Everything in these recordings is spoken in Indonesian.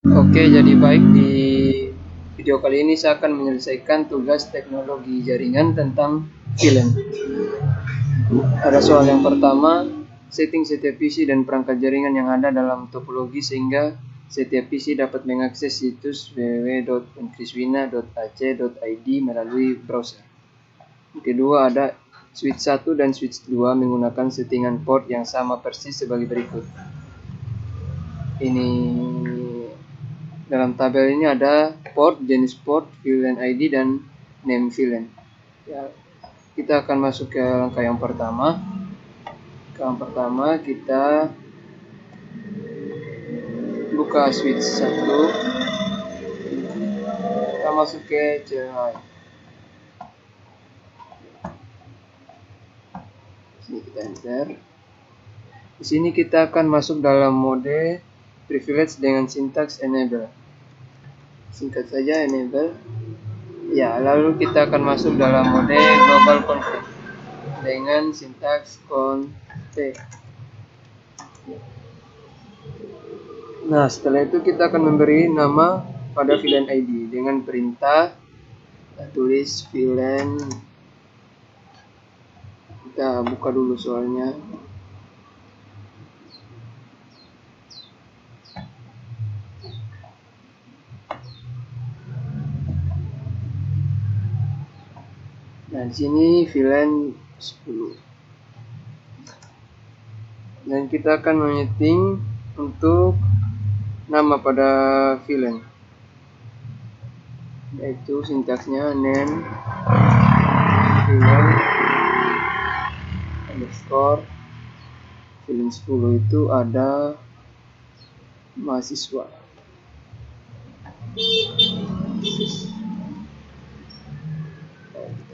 Oke, jadi baik, di video kali ini saya akan menyelesaikan tugas teknologi jaringan tentang VLAN. Ada soal yang pertama, setting setiap PC dan perangkat jaringan yang ada dalam topologi sehingga setiap PC dapat mengakses situs www.encriswina.ac.id melalui browser. Kedua, ada switch 1 dan switch 2 menggunakan settingan port yang sama persis sebagai berikut. Ini dalam tabel ini ada port, jenis port, VLAN ID, dan name VLAN. Ya, kita akan masuk ke langkah yang pertama. Yang pertama kita buka switch 1. Kita masuk ke CLI. Sini kita enter. Di sini kita akan masuk dalam mode privilege dengan sintaks enable. Singkat saja enable. Ya, lalu kita akan masuk dalam mode global config dengan sintaks config. Nah, setelah itu kita akan memberi nama pada VLAN ID dengan perintah tulis VLAN. Kita buka dulu soalnya. Nah, di sini VLAN 10. Dan kita akan menyeting untuk nama pada VLAN, yaitu sintaksnya name VLAN underscore VLAN 10 itu ada mahasiswa.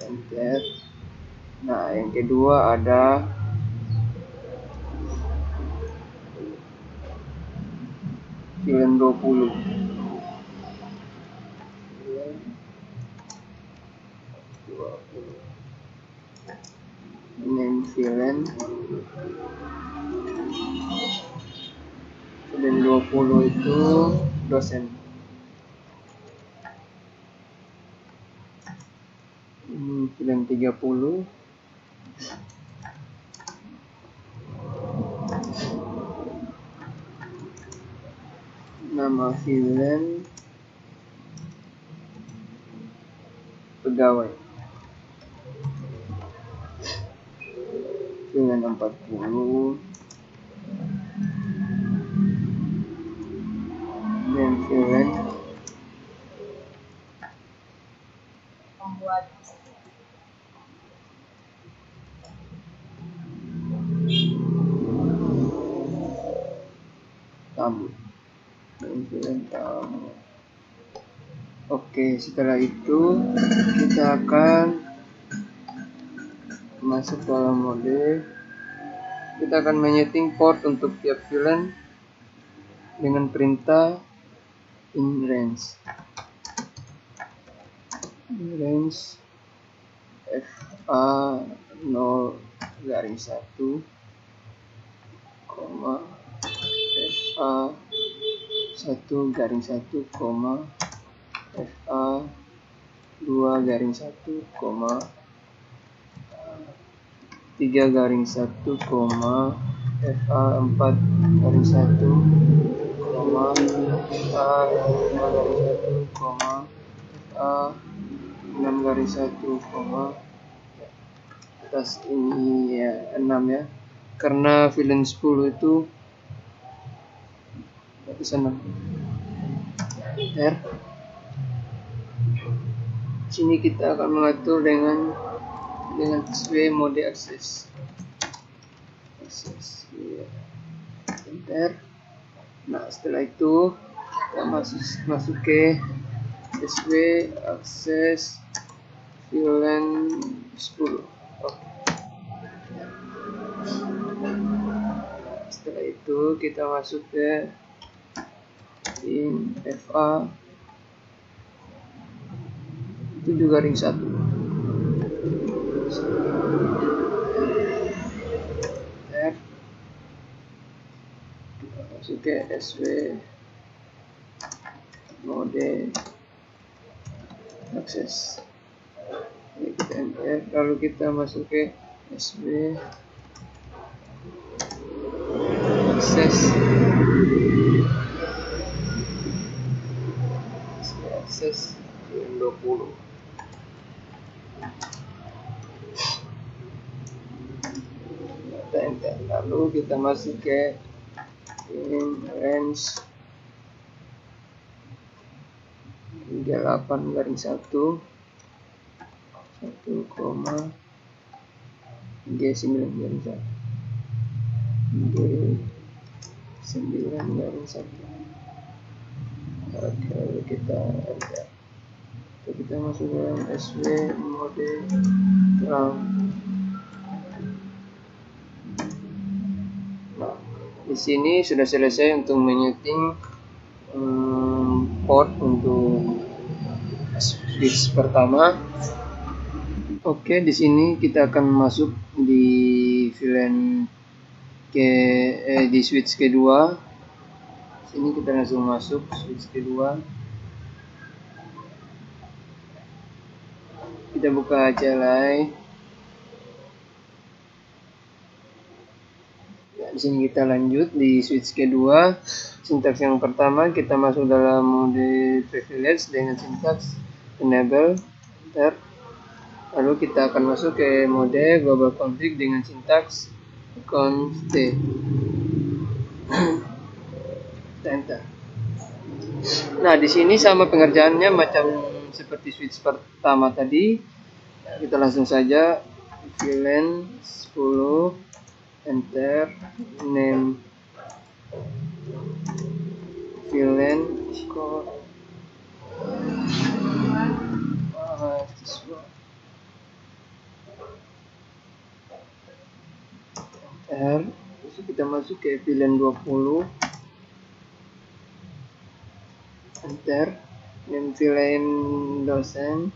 Enter. Nah, yang kedua ada VLAN 20. Name VLAN dan 20 itu dosen. VLAN 30 nama VLAN pegawai. VLAN 40 dan VLAN membuat tamu. Dan VLAN tamu. Oke, setelah itu kita akan masuk dalam mode. Kita akan menyeting port untuk tiap VLAN dengan perintah in range fa 0 garing 1 koma fa 1 garing 1 koma fa 2 garing 1 koma 3 garing 1 koma fa 4 garing 1 koma fa 5 garing 1 koma fa 6 garis 1 koma atas ini ya 6 ya, karena VLAN 10 itu di sana. Sini kita akan mengatur dengan SW mode akses ya. Enter. Nah, setelah itu kita masuk ke SW akses VLAN 10. Setelah itu kita masuk ke in fa 7 garing 1. Masuk ke SW mode akses. Ini kita enter, lalu kita masuk ke SW akses. Akses 20. Kita enter, lalu kita masuk ke in range 38/1 G9/1 G9/1. Oke, lalu kita enter. Kita masuk dalam SW mode RAM. Nah, di sini sudah selesai untuk menyeting port untuk switch pertama. Oke, di sini kita akan masuk di VLAN di switch kedua. Sini kita langsung masuk switch kedua. Kita buka CLI. Nah, di sini kita lanjut di switch kedua. Sintaks yang pertama kita masuk dalam mode privilege dengan sintaks enable, enter. Lalu kita akan masuk ke mode global config dengan sintaks const. Enter. Nah, di sini sama pengerjaannya macam seperti switch pertama tadi. Kita langsung saja VLAN 10, enter, name VLAN score enter. Terus kita masuk ke VLAN 20, enter, name VLAN dosen,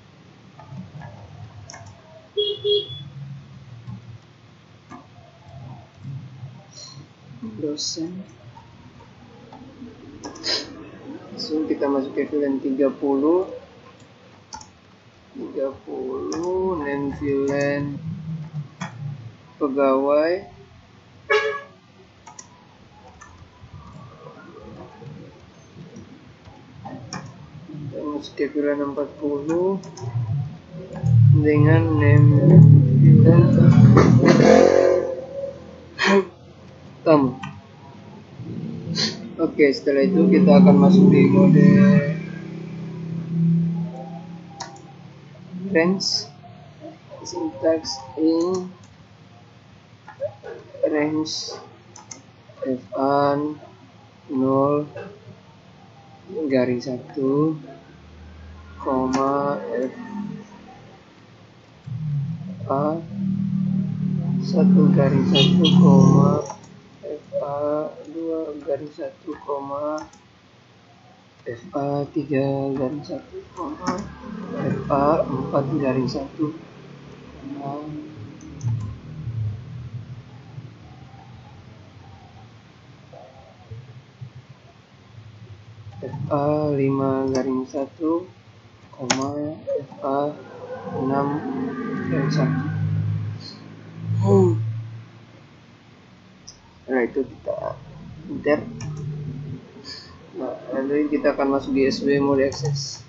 langsung kita masuk ke VLAN 30, name VLAN pegawai, kita masuk ke VLAN 40 dengan name VLAN tamu. Oke, setelah itu kita akan masuk di mode range, syntax in range f1 0 garis 1 koma fa 1 garis 1 koma fa 2 garis 1 koma fa 3 garis 1 koma fa 4 garis 1 fa 5 garis 1 koma fa 6 garis 1. Setelah itu kita enter. Nah, lalu kita akan masuk di SW mode access.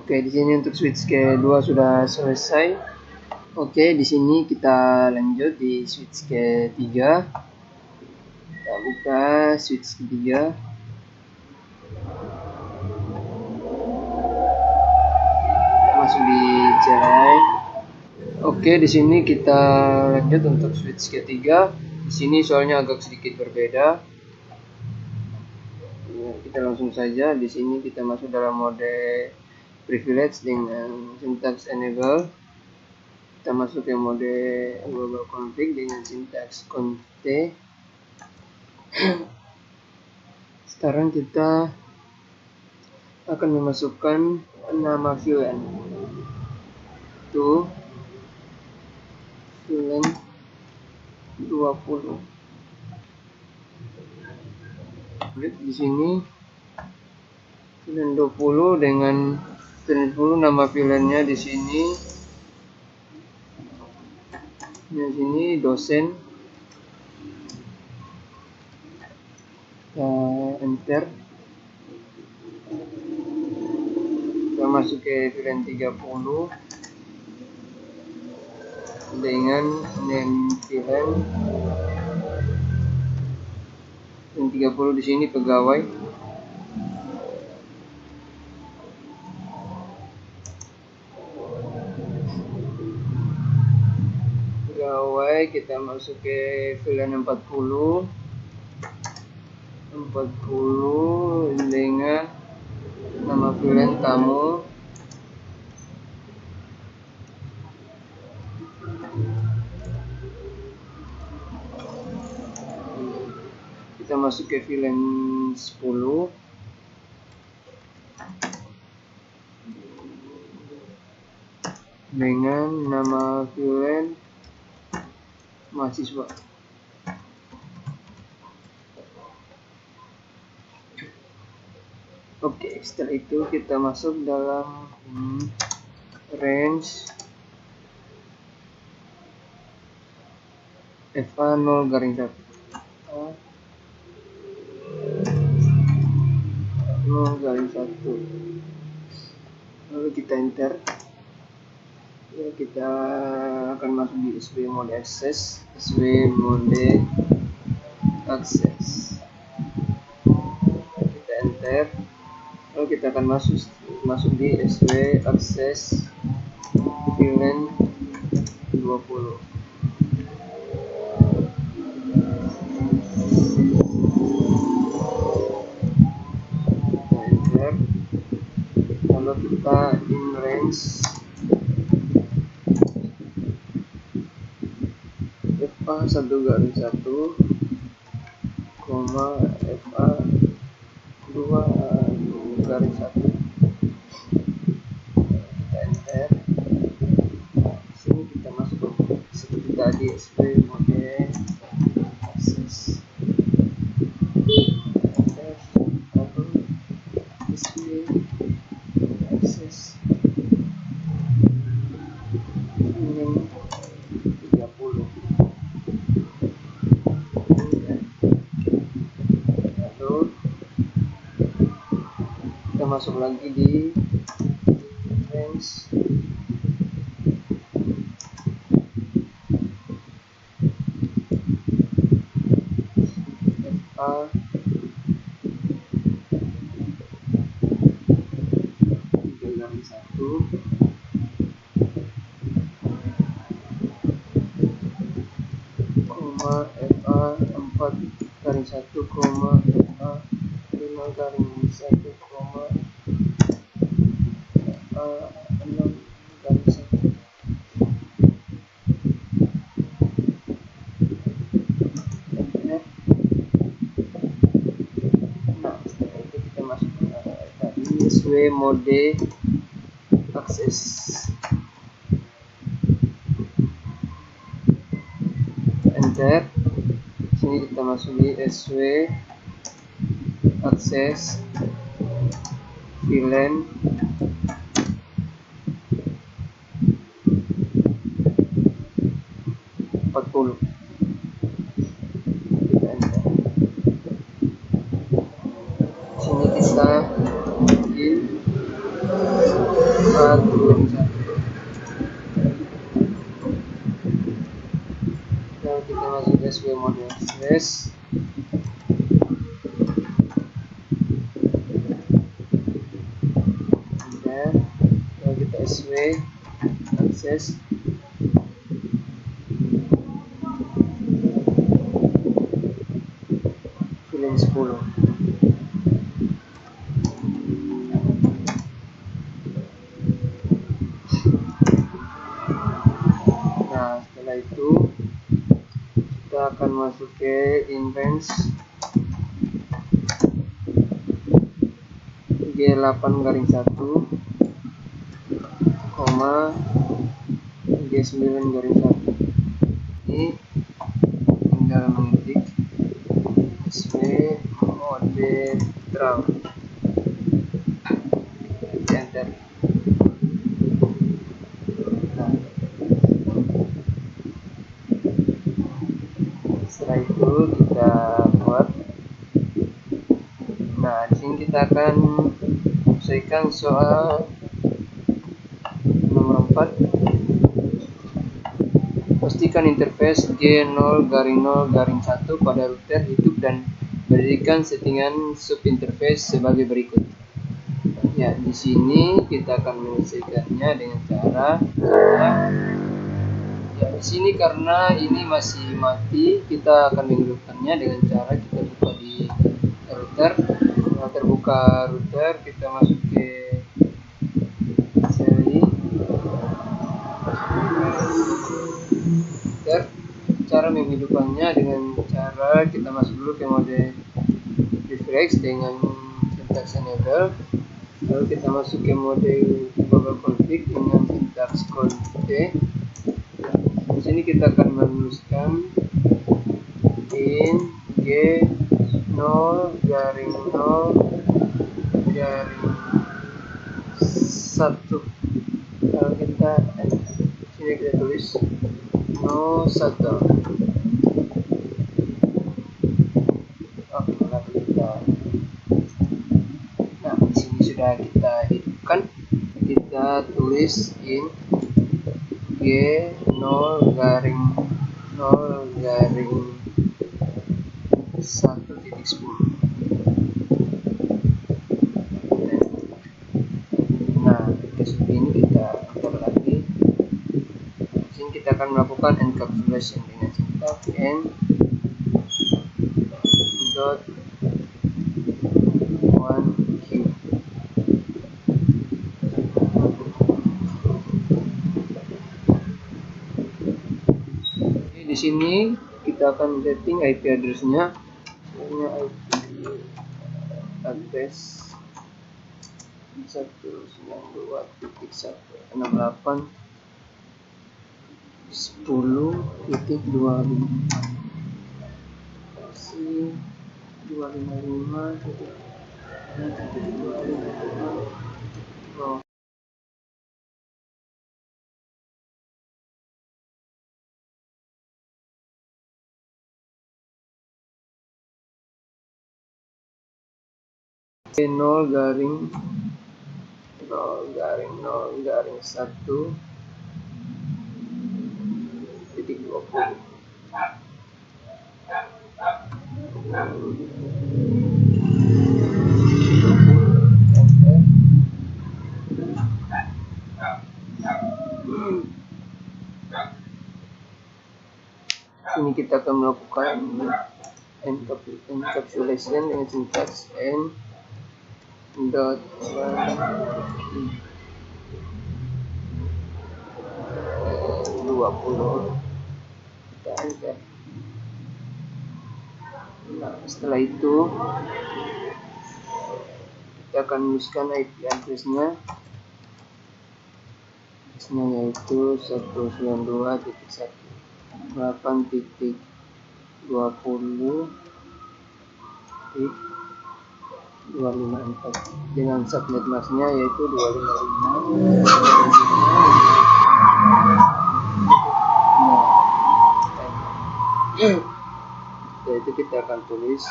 Oke, di sini untuk switch kedua sudah selesai. Oke, di sini kita lanjut di switch ketiga. Kita buka switch ketiga. Masuk di cerai. Oke, di sini kita lanjut untuk switch ketiga. Di sini soalnya agak sedikit berbeda. Ya, kita langsung saja. Di sini kita masuk dalam mode privilege dengan syntax enable. Kita masuk ke mode global config dengan syntax const. Sekarang kita akan memasukkan nama VLAN itu VLAN 20. Di sini VLAN 20 dengan VLAN 10 nama VLAN-nya di sini. Di sini dosen. Enter. Kita masuk ke VLAN 30 dengan name VLAN. VLAN 30 di sini pegawai. Kita masuk ke VLAN 40 dengan nama VLAN tamu. Kita masuk ke VLAN 10 dengan nama VLAN mahasiswa. Oke, setelah itu kita masuk dalam range FA 0/1 0/1, lalu kita enter. Ya, kita akan masuk di SW mode access. Kita enter, lalu kita akan masuk di SW access VLAN 20. Kita enter, lalu kita in range FA 1/1, FA 2/1. Kita enter. Di sini kita masuk seperti tadi SW mode access. SW access VLAN 30. Lalu kita masuk lagi di range FA 3/1 FA 4/1, FA 5/1, FA 6/1. Nah, setelah itu kita masuk ke tadi SW mode access. Enter. Sini kita masuk di SW access VLAN 40. Kita enter. Sini kita kita masuk SW mode access. Dan kalau kita SW akses, filling 10. Nah, setelah itu kita akan masuk ke inventory G8-1, G9-1. Ini tinggal mengetik SW mode draw, enter. Nah, setelah itu kita buat. Nah, di sini kita akan selesaikan soal nomor 4. Pastikan interface G0-0-1 pada router hidup dan berikan settingan subinterface sebagai berikut. Ya, di sini kita akan menyelesaikannya dengan cara ya, di sini karena ini masih mati, kita akan menghidupkannya dengan cara kita buka di router. Setelah terbuka router, kita masuk ke seri router. Cara menghidupkannya dengan cara kita masuk dulu ke mode refresh dengan syntax enable, lalu kita masuk ke mode global config dengan syntax conf. Di sini kita akan menuliskan in G0-0-1. Kalau kita sini kita tulis 01. Oke, lalu kita, nah di sini sudah kita hidupkan. Kita tulis in G0-0-1.10. Nah, seperti ini kita enter lagi. Di sini kita akan melakukan encapsulation dengan syntax n.1q. Di sini kita akan setting IP address-nya. IP address 192.168.10.25 versi 255.1.255. N0-0-1.20. Ini kita akan melakukan encapsulation dengan syntax n.1 20. Kita enter. Nah, setelah itu kita akan menuliskan IP address-nya. Yaitu 192.168.20.254 dengan subnet masknya yaitu 255. Setelah itu kita akan tulis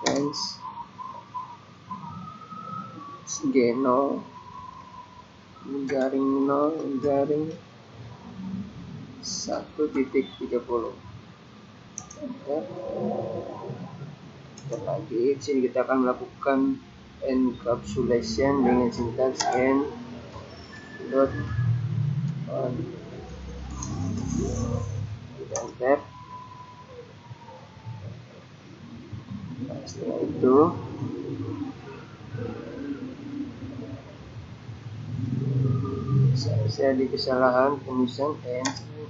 friends G0-0-1 1.30. Lagi di sini kita akan melakukan encapsulation dengan sintaks n dot on. Kita enter. Nah, setelah itu saya di kesalahan penulisan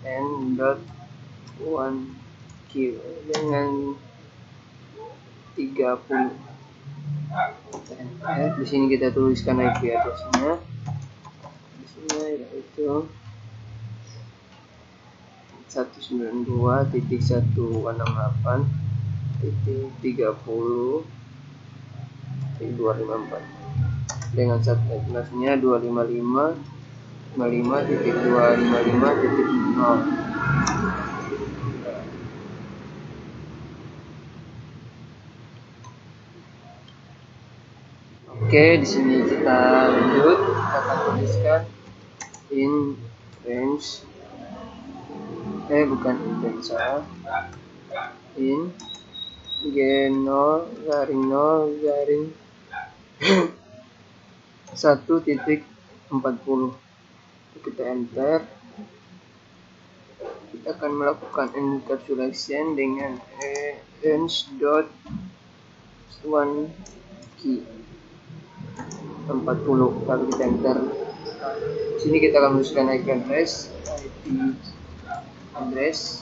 n dot 1 q dengan 30. Di sini kita tuliskan IP address-nya. Di sini yaitu 192.168.30.254 dengan subnet masknya 255.255.0. Oke, di sini kita lanjut. Kita akan tuliskan in range, bukan in range, in g0 garing 0 garing 1.40. Kita enter. Kita akan melakukan encapsulation dengan range dot 1 key 40. Lalu kita enter. Sini kita akan menuliskan IP address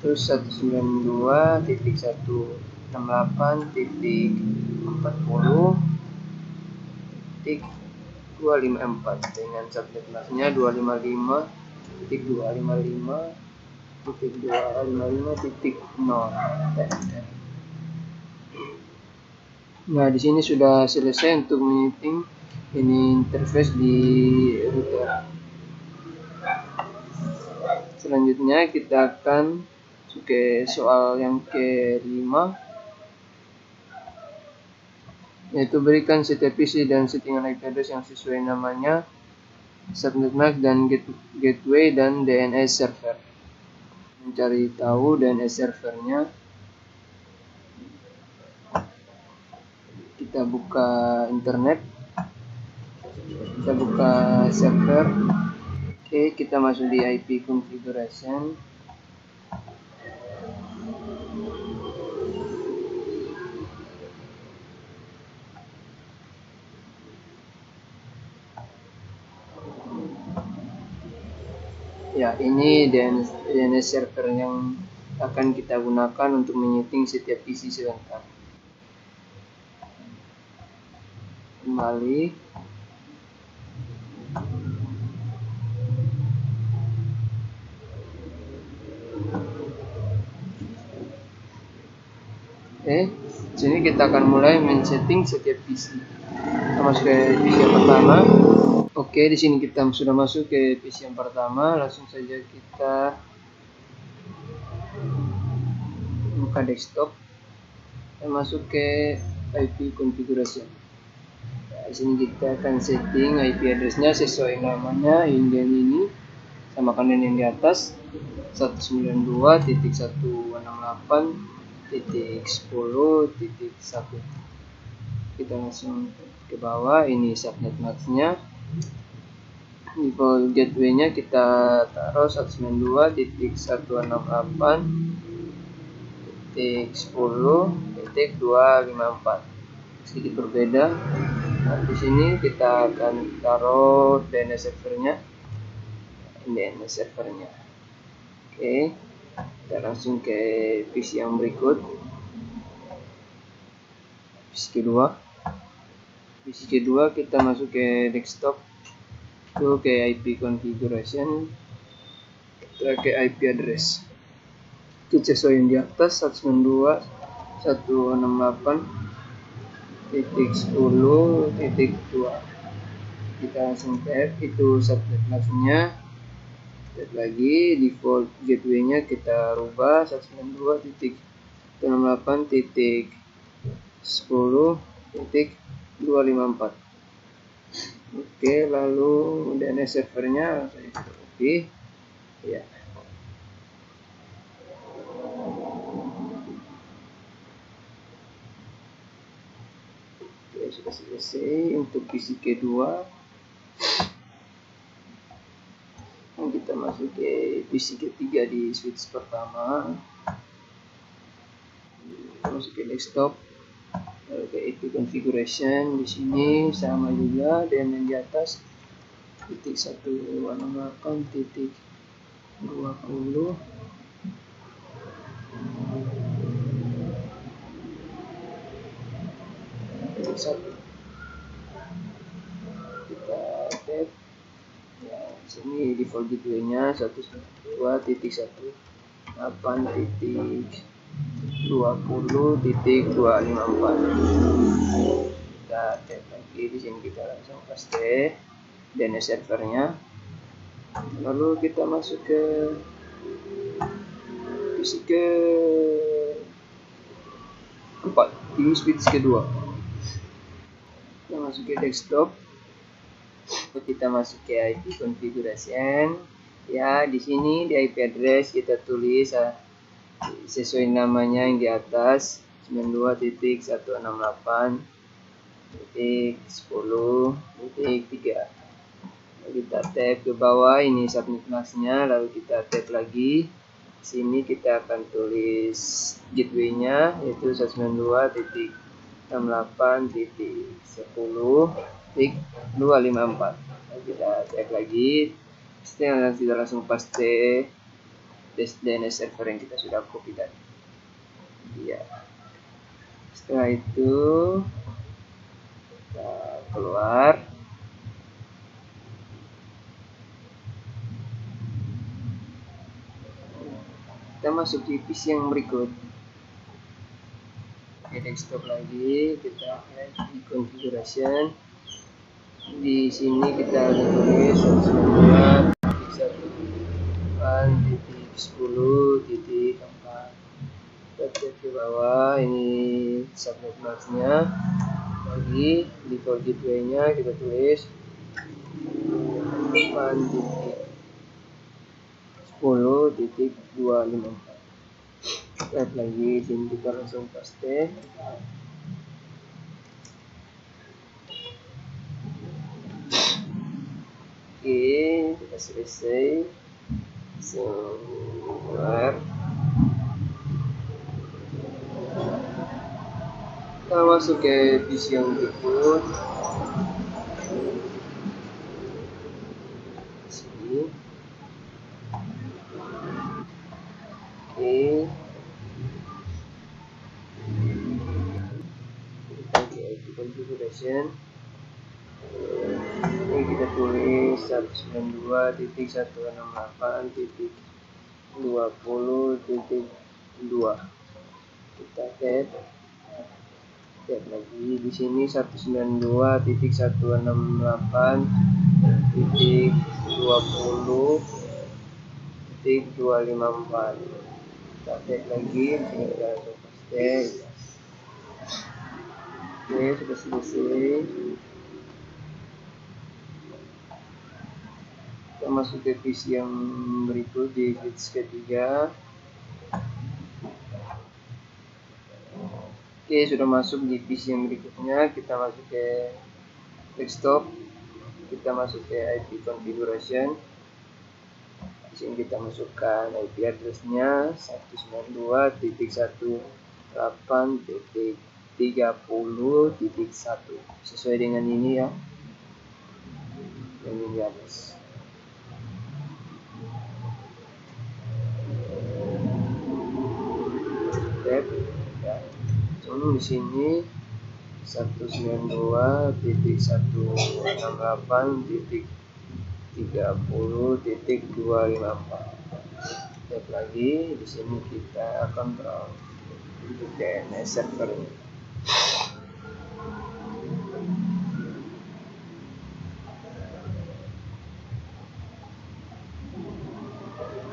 terus 192.168.40.254 dengan subnet masknya 255.255.255.0. Nah, di sini sudah selesai untuk meeting ini interface di router. Selanjutnya kita akan ke soal yang ke-5, yaitu berikan setiap PC dan settingan IP address yang sesuai namanya, subnet mask dan gateway dan DNS server. Mencari tahu DNS servernya, kita buka internet, kita buka server. Oke, kita masuk di IP configuration. Ya, ini DNS server yang akan kita gunakan untuk menyeting setiap PC sebentar. Kembali. Sini kita akan mulai men-setting setiap PC. Kita masuk ke PC yang pertama. Oke, di sini kita sudah masuk ke PC yang pertama. Langsung saja kita buka desktop dan masuk ke IP configuration. Nah, di sini kita akan setting IP address-nya sesuai namanya, Indian ini samakan dengan yang di atas 192.168.10.1. Kita langsung ke bawah. Ini subnet mask-nya. Default gateway-nya kita taruh 192.168.10.254. Sedikit berbeda. Nah, di sini kita akan taruh DNS servernya. Oke, kita langsung ke PC yang berikut. PC kedua kita masuk ke desktop, itu ke IP configuration, kita ke IP address itu sesuai yang di atas 192.168.10.2. kita langsung tap itu subnet masknya. Lihat lagi default gateway-nya kita rubah 192.168.10.254. Oke, lalu DNS servernya langsung kita copy ya. sudah selesai untuk PC kedua. Kita masuk ke PC ketiga di switch pertama. Kita masuk ke desktop, lalu ke IP configuration. Di sini sama juga dengan yang di atas, titik 168 titik 20 titik 1. Kita tab ya, di sini default gateway-nya 192.8.20.254. Kita tab lagi, di sini kita langsung paste DNS servernya. Lalu kita masuk ke PC ke 4 di switch kedua. Kita masuk ke desktop, kita masuk ke IP configuration. Ya, di sini di IP address kita tulis sesuai namanya yang di atas, 92.168.10.3. Kita tab ke bawah, ini subnet masknya, lalu kita tab lagi. Sini kita akan tulis gateway-nya, yaitu 192.168.10.254. Kita tab lagi. Setelah kita langsung paste DNS server yang kita sudah copy tadi. Ya. Setelah itu kita keluar. Kita masuk di PC yang berikut. Di desktop lagi, kita di configuration. Di sini kita tulis 192.168.10.4. Kita ke bawah, ini subnet masknya. Lagi default gateway-nya kita tulis 8.10.254. Lihat lagi, sini kita langsung paste. Oke, kita selesai. Keluar. Kita masuk ke PC yang berikut. Sini. Oke. Kita ke IP configuration. Ini kita tulis 192.168.20.2. Kita tab lagi, di sini 192.168.20.254. Kita tab lagi, sini kita langsung paste. Oke, sudah selesai. Kita masuk ke PC yang berikut di switch ketiga. Oke, sudah masuk di PC yang berikutnya. Kita masuk ke desktop, kita masuk ke IP configuration. Di sini kita masukkan IP address-nya 192.168.30.1 sesuai dengan ini ya, yang ini address. Tab ya. Di sini 192.168.30.254. Tab lagi, di sini kita kontrol untuk DNS server.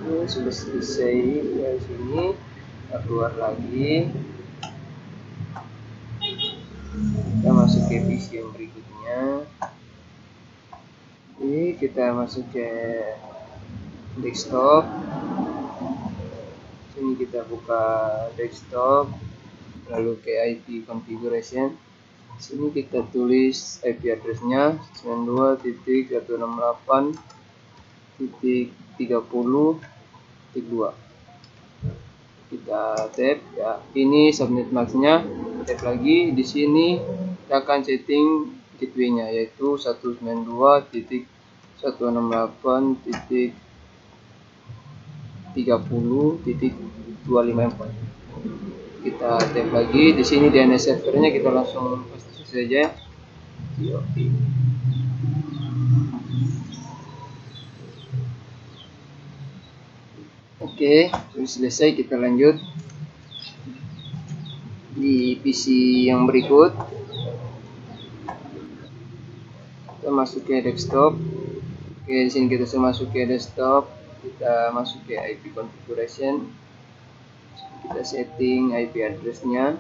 Ini sudah selesai. Dari sini kita keluar lagi. Kita masuk ke PC yang berikutnya. Ini kita masuk ke desktop. Sini kita buka desktop, lalu ke IP configuration. Sini kita tulis IP address-nya 92.168.30.2. Kita tap ya. Ini subnet mask-nya. Tap lagi di sini kita akan setting gateway-nya yaitu 192.168.30.254. Kita tap lagi di sini DNS servernya, kita langsung paste saja. Oke, sudah selesai. Kita lanjut di PC yang berikut. Kita masuk ke desktop. Oke, di sini kita sudah masuk ke desktop. Kita masuk ke IP configuration. Kita setting IP address-nya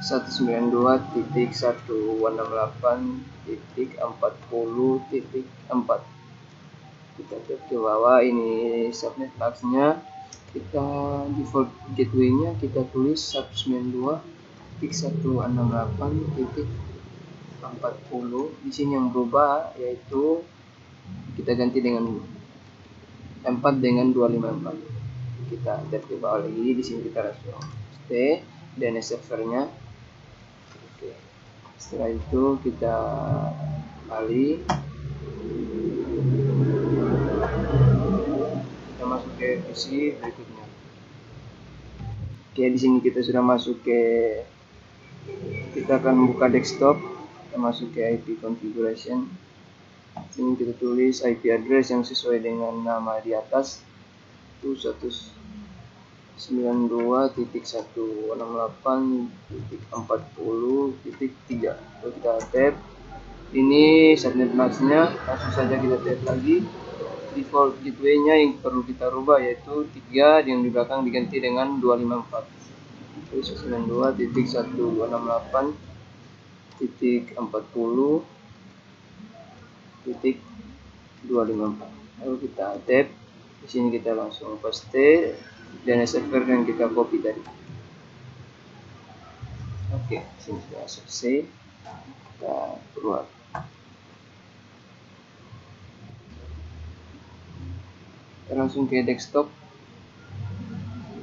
192.168.40.4. Kita cek ke bawah, ini subnet mask-nya. Kita default gateway-nya kita tulis 192.168.40. Di sini yang berubah yaitu kita ganti dengan 4 dengan 254. Kita tap ke bawah lagi, di sini kita langsung paste DNS servernya. Oke. Setelah itu kita kembali, kita masuk ke PC berikutnya. Oke, di sini kita sudah masuk ke, kita akan buka desktop. Kita masuk ke IP configuration. Sini kita tulis IP address yang sesuai dengan nama di atas, itu 192.168.40.3. Lalu kita tap, ini subnet mask-nya. Langsung saja kita tap lagi. Default gateway-nya yang perlu kita rubah yaitu 3, yang di belakang diganti dengan 254. 192.168.40.254. Lalu kita tap. Di sini kita langsung paste DNS server yang kita copy tadi. Oke, sini sudah selesai. Kita keluar. Kita langsung ke desktop.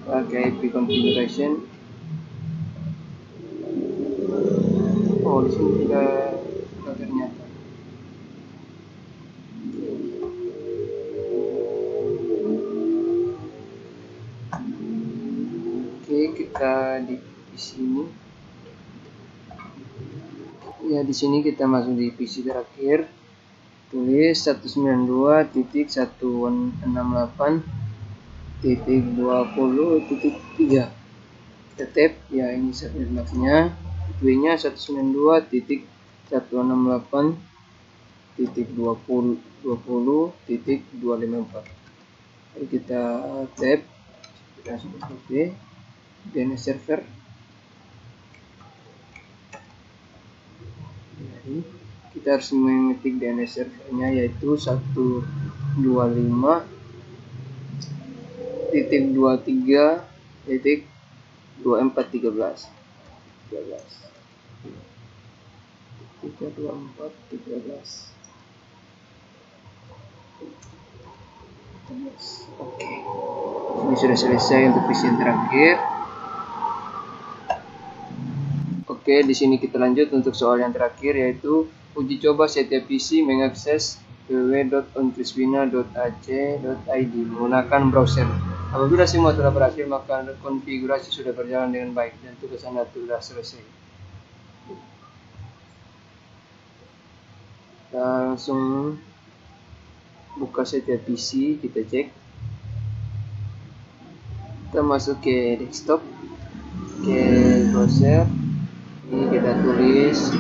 Kita ke IP configuration. Oh, di sini tidak ternyata. Kita di sini ya, di sini kita masuk di PC terakhir, tulis 192.168.20.3. kita tap ya, ini subnet mask-nya, gateway-nya 192.168.20.254. Lalu kita tap, kita langsung oke. DNS server. Jadi kita harus mengetik DNS servernya yaitu 125.23.2413. Oke. Ini sudah selesai untuk PC yang terakhir. Oke, di sini kita lanjut untuk soal yang terakhir yaitu uji coba setiap PC mengakses www.oncrispina.ac.id menggunakan browser. Apabila semua telah berhasil, maka konfigurasi sudah berjalan dengan baik dan tugas Anda sudah selesai. Kita langsung buka setiap PC, kita cek. Kita masuk ke desktop, ke browser. Ini kita tulis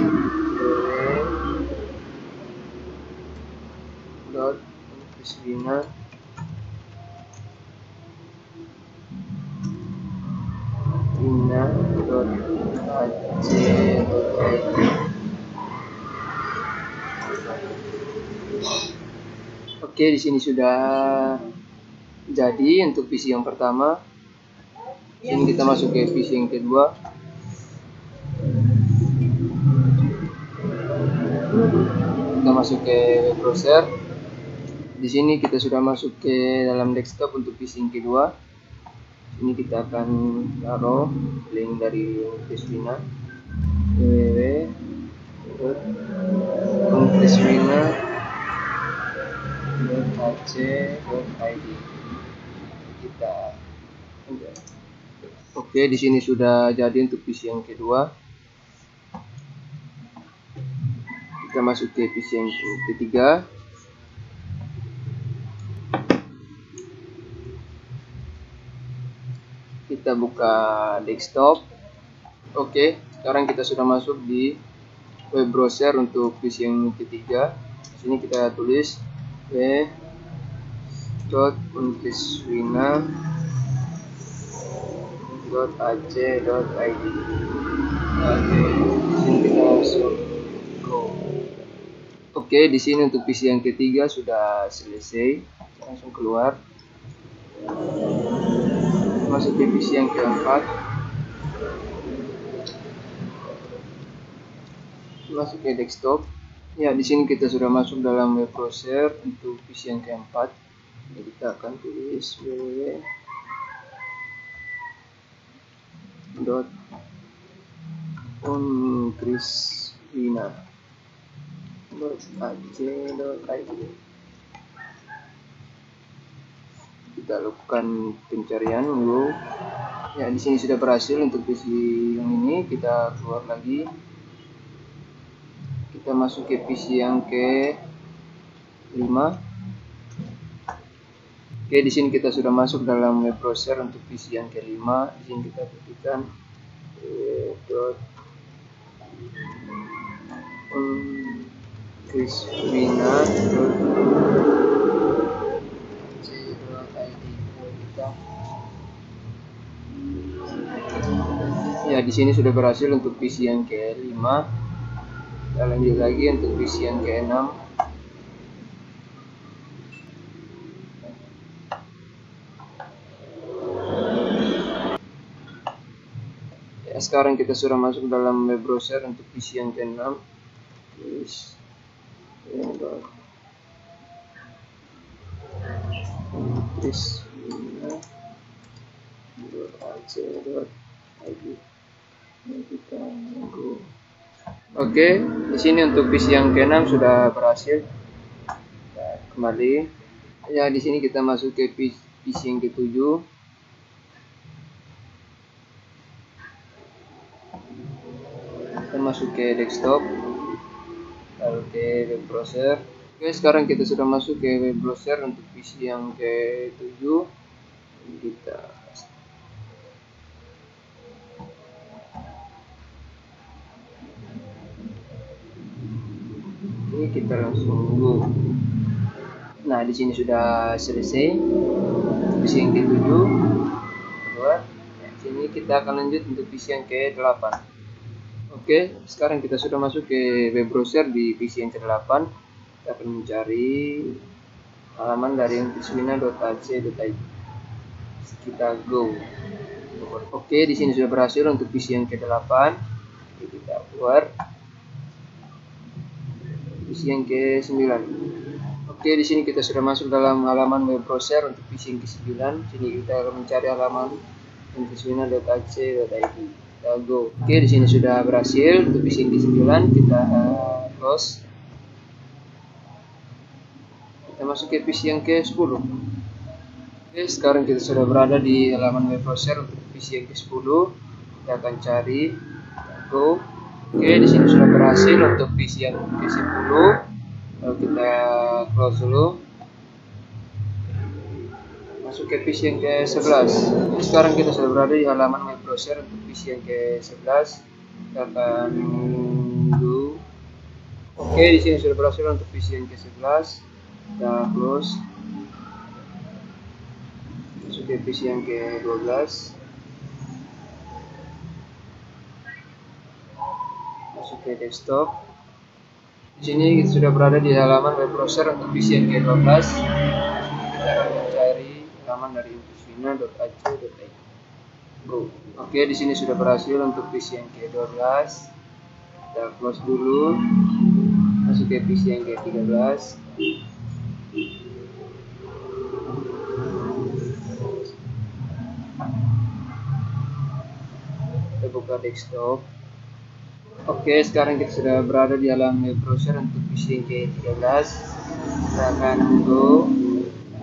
www.oncrispina.ac.id. Oke, di sini sudah jadi untuk PC yang pertama. Ini kita masuk ke PC yang kedua. Kita masuk ke web browser. Di sini kita sudah masuk ke dalam desktop untuk PC yang kedua. Ini kita akan taruh link dari Kriswina, www.kriswina.ac.id. Kita oke, di sini sudah jadi untuk PC yang kedua. Kita masuk ke PC yang ketiga. Kita buka desktop. Oke, sekarang kita sudah masuk di web browser untuk PC yang ketiga. Di sini kita tulis www.kriswina.ac.id. Oke, di sini kita langsung go. Oke, di sini untuk PC yang ketiga sudah selesai. Langsung keluar. Masuk ke PC yang keempat. Masuk ke desktop. Ya, di sini kita sudah masuk dalam web browser untuk PC yang keempat. Jadi kita akan tulis www.kriswina.ac.id. Kita lakukan pencarian dulu. Ya, di sini sudah berhasil untuk PC yang ini. Kita keluar lagi. Kita masuk ke PC yang ke-5. Oke, di sini kita sudah masuk dalam web browser untuk PC yang ke-5. Di sini kita ketikkan kriswina.ac.id. Ya, di sini sudah berhasil untuk PC yang ke-5. Kita lanjut lagi untuk PC yang ke-6. Ya, sekarang kita sudah masuk dalam web browser untuk PC yang ke-6. Oke, di sini untuk PC yang ke-6 sudah berhasil. Kita kembali. Ya, di sini kita masuk ke PC yang ke-7. Kita masuk ke desktop, lalu ke web browser. Oke, sekarang kita sudah masuk ke web browser untuk PC yang ke-7. Kita langsung go. Nah, di sini sudah selesai PC yang ke-7. Keluar. Di sini kita akan lanjut untuk PC yang ke-8. Oke, sekarang kita sudah masuk ke web browser di PC yang ke-8. Kita akan mencari halaman dari kriswina.ac.id. Kita go. Oke, di sini sudah berhasil untuk PC yang ke-8. Kita keluar. PC yang ke-9. Oke, di sini kita sudah masuk dalam halaman web browser untuk PC yang ke-9. Sini kita akan mencari halaman kriswina.ac.id. Kita go. Oke, di sini sudah berhasil untuk PC yang ke-9. Kita close. Kita masuk ke PC yang ke-10. Oke, sekarang kita sudah berada di halaman web browser untuk PC yang ke-10. Kita akan cari. Go. Oke, di sini sudah berhasil untuk PC yang ke-10. Lalu kita close dulu. Masuk ke PC yang ke-11. Sekarang kita sudah berada di halaman web browser untuk PC yang ke-11. Kita akan do. Oke, di sini sudah berhasil untuk PC yang ke-11. Kita close. Masuk ke PC yang ke-12. Masuk ke desktop. Di sini kita sudah berada di halaman web browser untuk PC yang ke-12. Kita akan mencari halaman dari kriswina.ac.id. Go. Oke, di sini sudah berhasil untuk PC yang ke-12. Kita close dulu. masuk ke PC yang ke-13. Kita buka desktop. Oke, sekarang kita sudah berada di halaman web browser untuk PC yang ke-13. Kita akan go.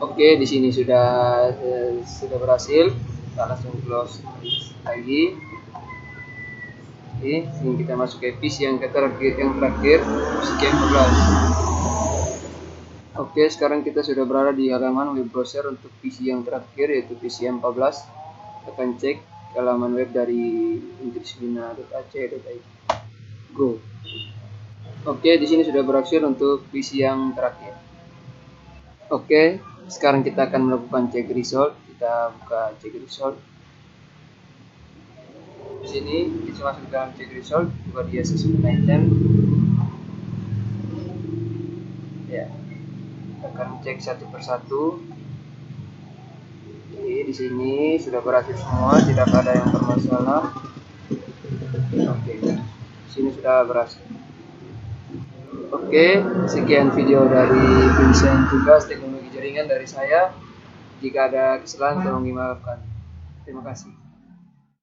Oke, di sini sudah berhasil. Kita langsung close lagi. Oke, ini kita masuk ke PC yang terakhir, PC ke-14. Oke, sekarang kita sudah berada di halaman web browser untuk PC yang terakhir, yaitu PC yang 14. Kita akan cek halaman web dari intrisbina.ac.id. Go. Oke, di sini sudah berhasil untuk PC yang terakhir. Oke, sekarang kita akan melakukan check result. Kita buka check result. Di sini kita masuk dalam check result, buka di assessment item. Ya, kita akan cek satu persatu. Oke, di sini sudah berhasil semua, tidak ada yang bermasalah. Oke, di sini sudah berhasil. Oke, sekian video dari penyelesaian tugas teknologi jaringan dari saya. Jika ada kesalahan tolong dimaafkan. Terima kasih.